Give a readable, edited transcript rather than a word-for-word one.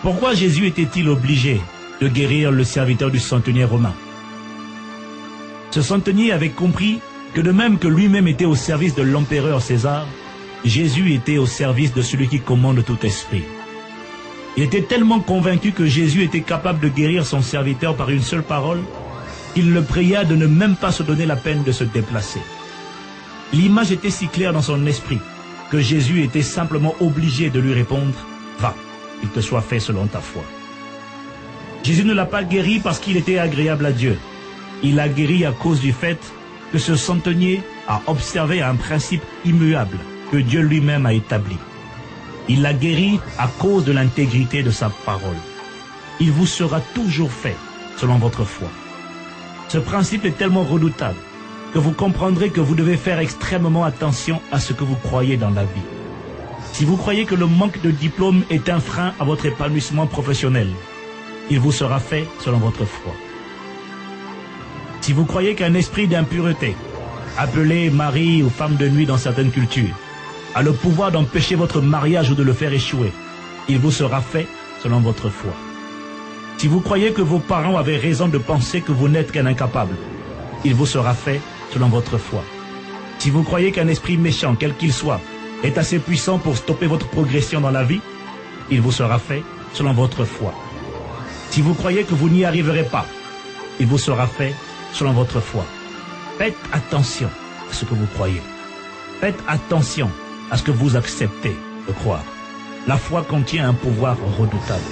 Pourquoi Jésus était-il obligé de guérir le serviteur du centenier romain? Ce centenier avait compris que de même que lui-même était au service de l'empereur César, Jésus était au service de celui qui commande tout esprit. Il était tellement convaincu que Jésus était capable de guérir son serviteur par une seule parole, qu'il le pria de ne même pas se donner la peine de se déplacer. L'image était si claire dans son esprit que Jésus était simplement obligé de lui répondre « Va, qu'il te soit fait selon ta foi ». Jésus ne l'a pas guéri parce qu'il était agréable à Dieu. Il l'a guéri à cause du fait que ce centenier a observé un principe immuable que Dieu lui-même a établi. Il l'a guéri à cause de l'intégrité de sa parole. Il vous sera toujours fait selon votre foi. Ce principe est tellement redoutable que vous comprendrez que vous devez faire extrêmement attention à ce que vous croyez dans la vie. Si vous croyez que le manque de diplôme est un frein à votre épanouissement professionnel, il vous sera fait selon votre foi. Si vous croyez qu'un esprit d'impureté, appelé mari ou femme de nuit dans certaines cultures, a le pouvoir d'empêcher votre mariage ou de le faire échouer, il vous sera fait selon votre foi. Si vous croyez que vos parents avaient raison de penser que vous n'êtes qu'un incapable, il vous sera fait selon votre foi. Si vous croyez qu'un esprit méchant, quel qu'il soit, est assez puissant pour stopper votre progression dans la vie, il vous sera fait selon votre foi. Si vous croyez que vous n'y arriverez pas, il vous sera fait selon votre foi. Faites attention à ce que vous croyez. Faites attention à ce que vous acceptez de croire. La foi contient un pouvoir redoutable.